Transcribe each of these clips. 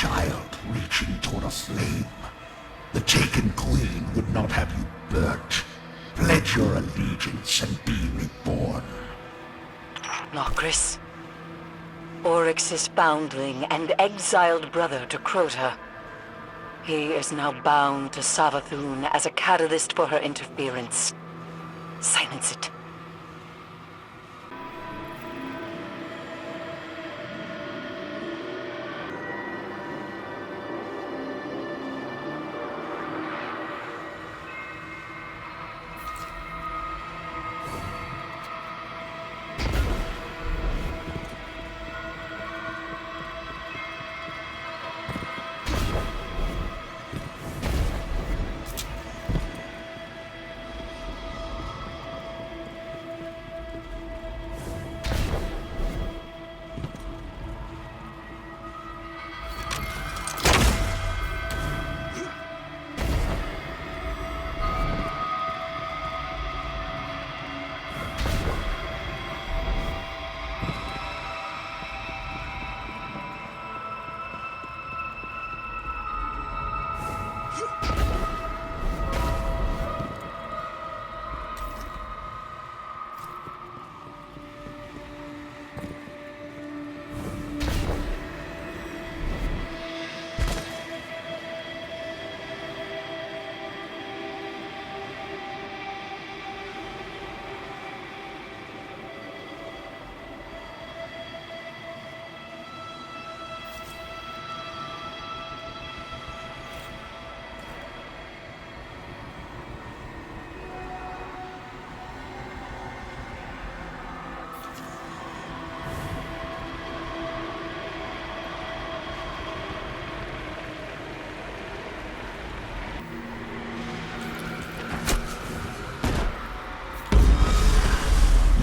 child reaching toward a flame. The taken queen would not have you burnt. Pledge your allegiance and be reborn. Nokris. Oryx's foundling and exiled brother to Crota. He is now bound to Savathun as a catalyst for her interference. Silence it.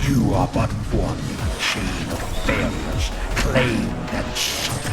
You are but one in a chain of failures, claimed and sunken.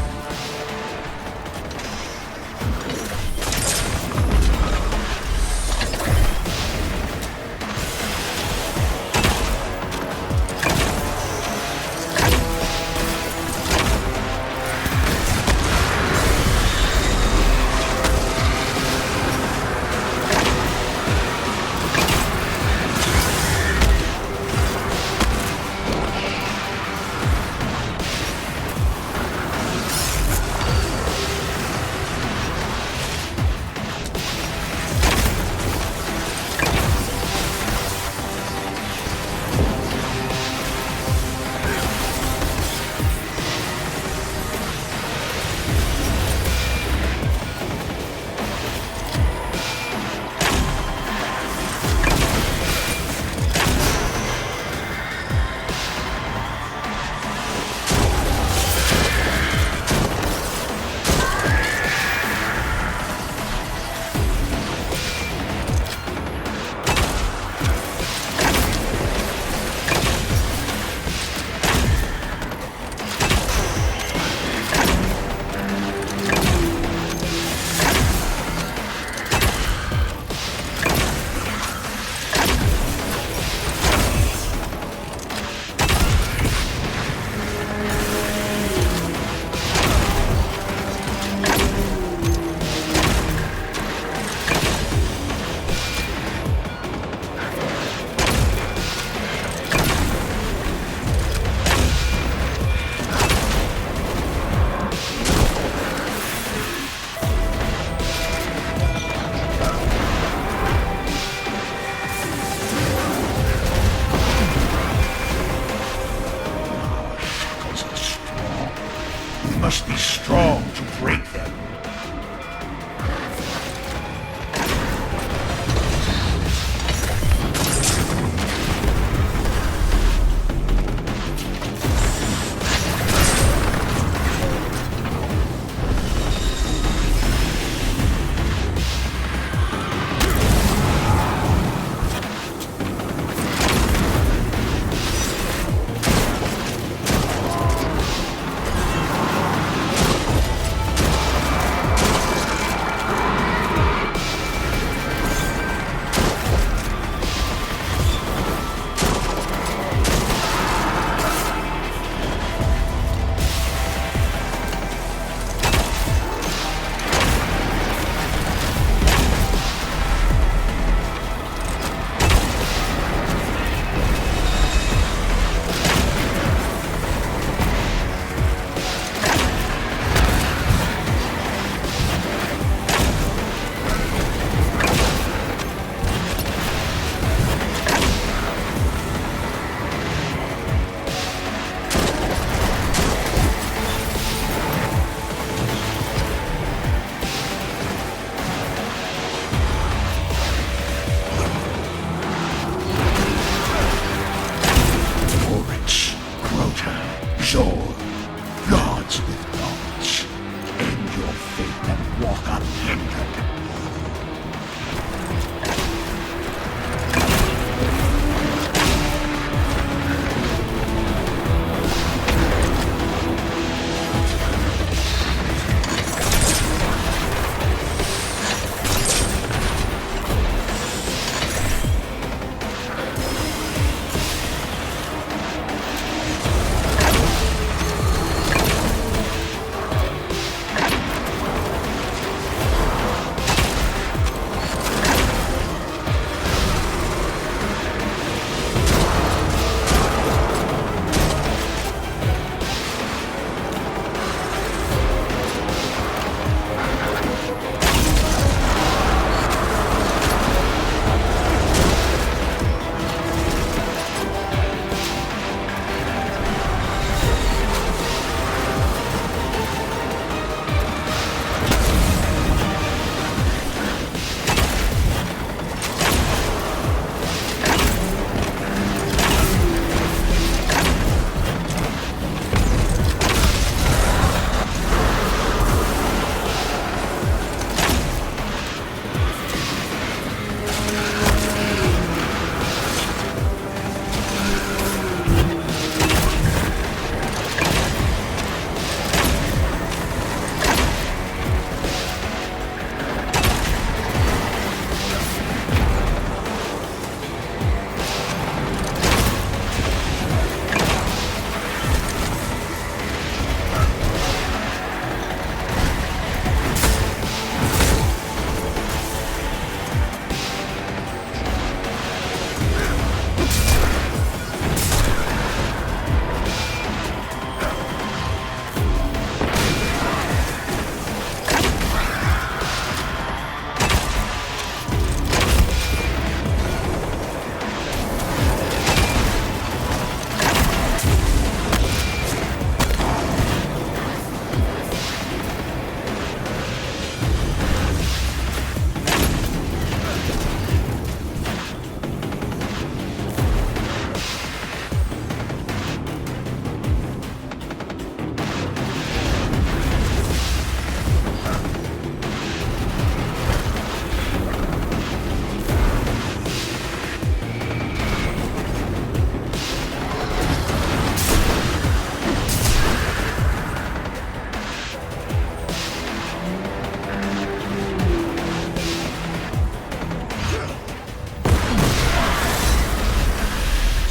Must be strong to break them. So, gods with gods, end your fate and walk unhindered.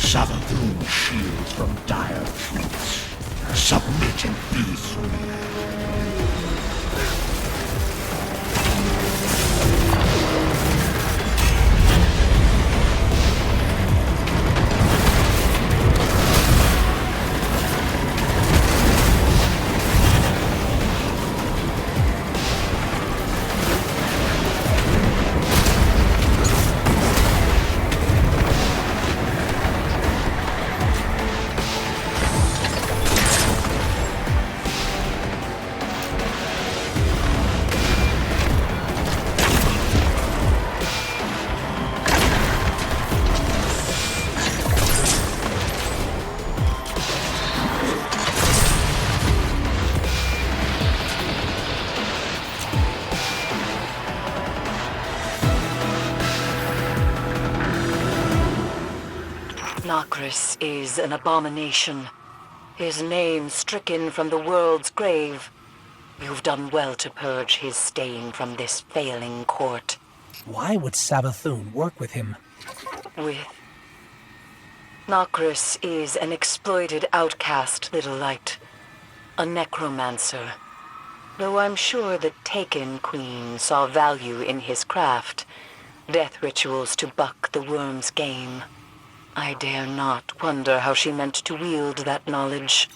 Savathun shield from dire truths. Submit and be free. Nokris is an abomination. His name stricken from the world's grave. You've done well to purge his stain from this failing court. Why would Savathun work with him? Nokris is an exploited outcast, little light. A necromancer. Though I'm sure the Taken Queen saw value in his craft. Death rituals to buck the worm's game. I dare not wonder how she meant to wield that knowledge.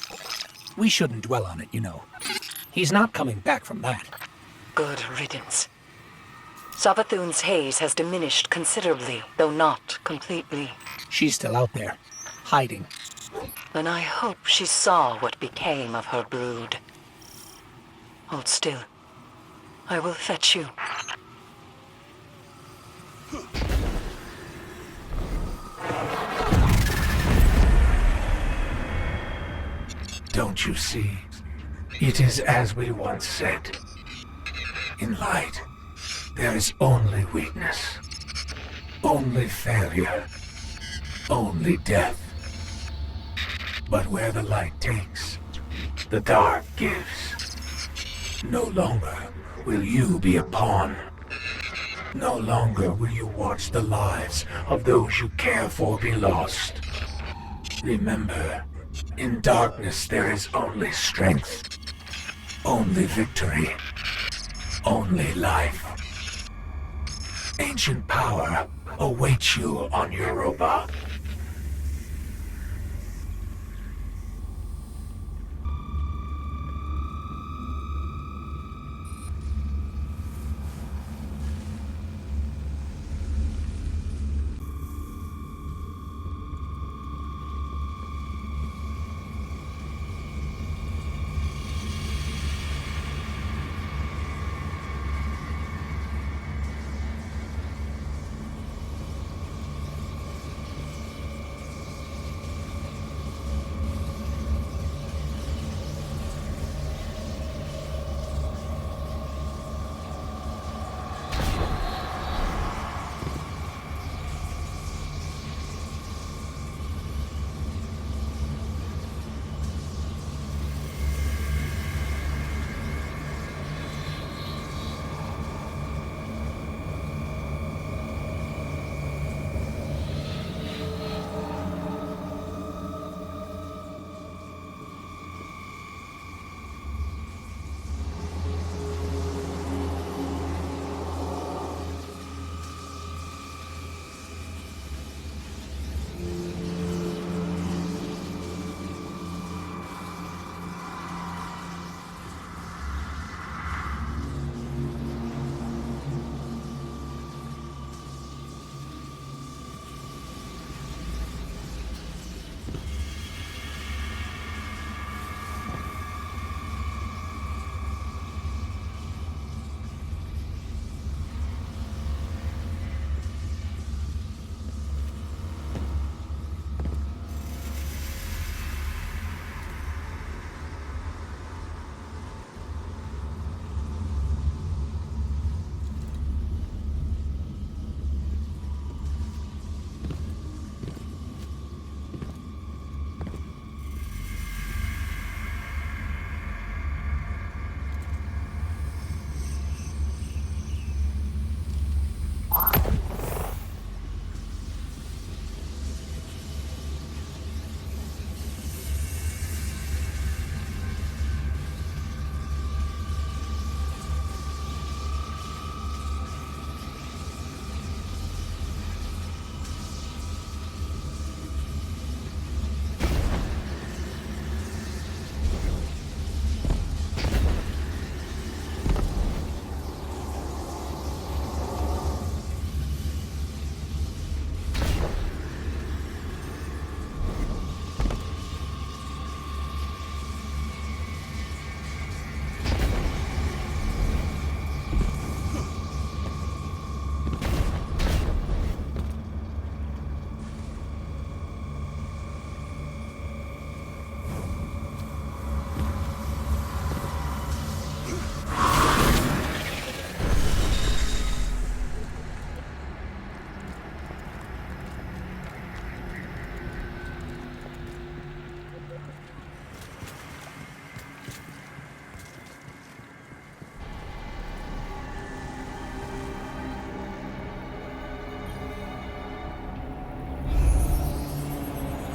We shouldn't dwell on it, you know. He's not coming back from that. Good riddance. Savathun's haze has diminished considerably, though not completely. She's still out there, hiding. Then I hope she saw what became of her brood. Hold still. I will fetch you. Don't you see? It is as we once said. In light, there is only weakness, only failure, only death. But where the light takes, the dark gives. No longer will you be a pawn. No longer will you watch the lives of those you care for be lost. Remember, in darkness there is only strength, only victory, only life. Ancient power awaits you on Europa.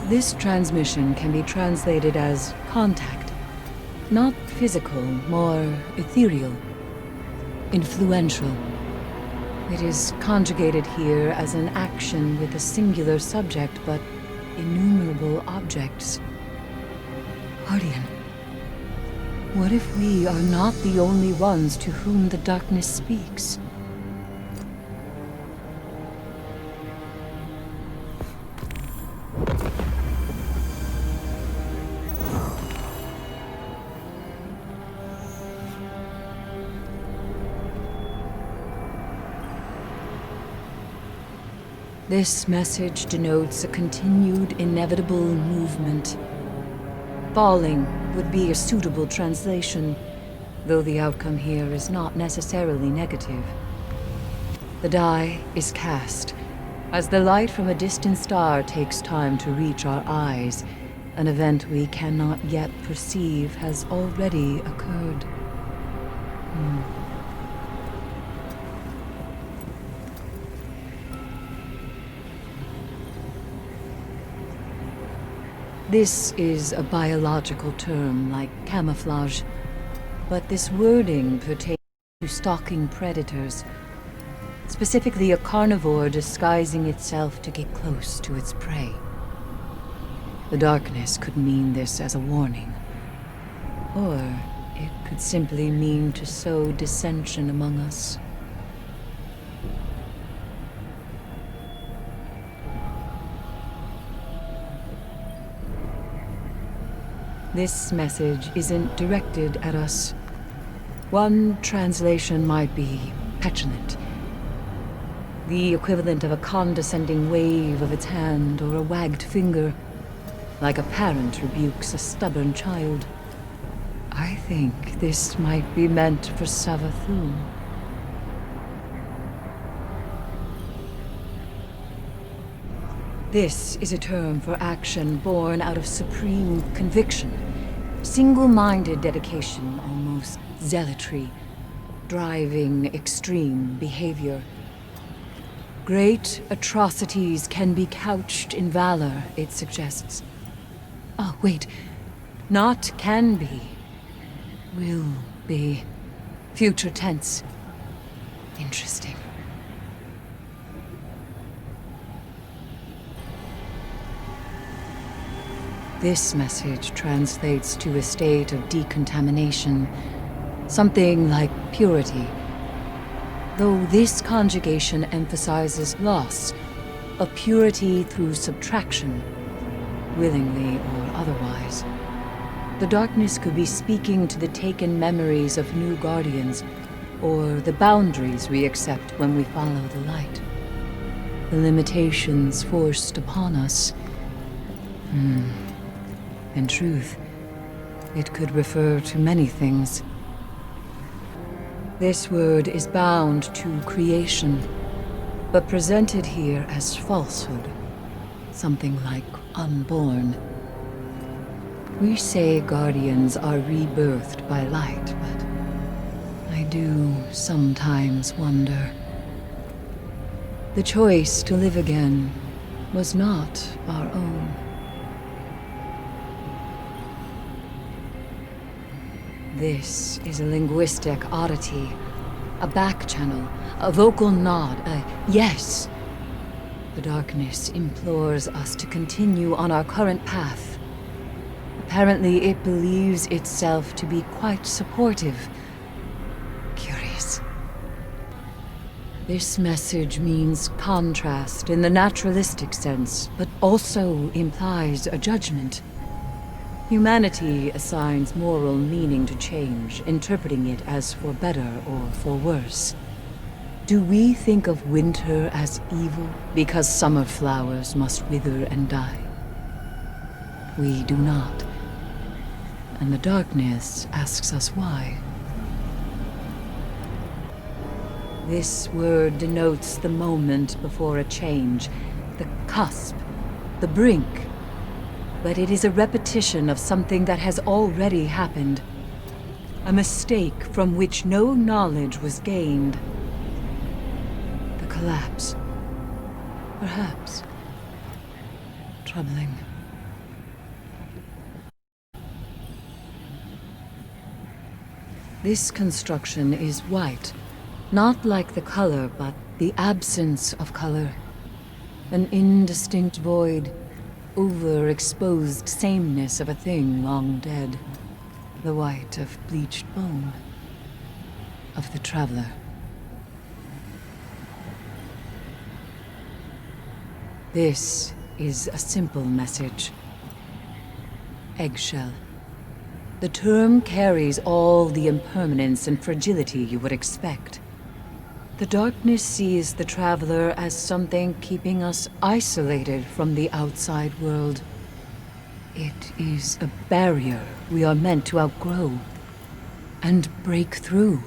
This transmission can be translated as contact. Not physical, more ethereal. Influential. It is conjugated here as an action with a singular subject, but innumerable objects. Guardian, what if we are not the only ones to whom the darkness speaks? This message denotes a continued, inevitable movement. Falling would be a suitable translation, though the outcome here is not necessarily negative. The die is cast. As the light from a distant star takes time to reach our eyes, an event we cannot yet perceive has already occurred. This is a biological term like camouflage, but this wording pertains to stalking predators, specifically a carnivore disguising itself to get close to its prey. The darkness could mean this as a warning, or it could simply mean to sow dissension among us. This message isn't directed at us. One translation might be petulant, the equivalent of a condescending wave of its hand or a wagged finger, like a parent rebukes a stubborn child. I think this might be meant for Savathun. This is a term for action born out of supreme conviction, single-minded dedication, almost zealotry, driving extreme behavior. Great atrocities can be couched in valor, it suggests. Oh, wait. Not can be. Will be. Future tense. Interesting. This message translates to a state of decontamination, something like purity. Though this conjugation emphasizes loss, a purity through subtraction, willingly or otherwise. The darkness could be speaking to the taken memories of new guardians, or the boundaries we accept when we follow the light. The limitations forced upon us. In truth, it could refer to many things. This word is bound to creation, but presented here as falsehood, something like unborn. We say guardians are rebirthed by light, but I do sometimes wonder. The choice to live again was not our own. This is a linguistic oddity, a back channel, a vocal nod, a yes. The darkness implores us to continue on our current path. Apparently, it believes itself to be quite supportive. Curious. This message means contrast in the naturalistic sense, but also implies a judgment. Humanity assigns moral meaning to change, interpreting it as for better or for worse. Do we think of winter as evil because summer flowers must wither and die? We do not. And the darkness asks us why. This word denotes the moment before a change, the cusp, the brink. But it is a repetition of something that has already happened. A mistake from which no knowledge was gained. The collapse. Perhaps. Troubling. This construction is white. Not like the color, but the absence of color. An indistinct void. Overexposed sameness of a thing long dead. The white of bleached bone. Of the traveler. This is a simple message. Eggshell. The term carries all the impermanence and fragility you would expect. The darkness sees the traveler as something keeping us isolated from the outside world. It is a barrier we are meant to outgrow and break through.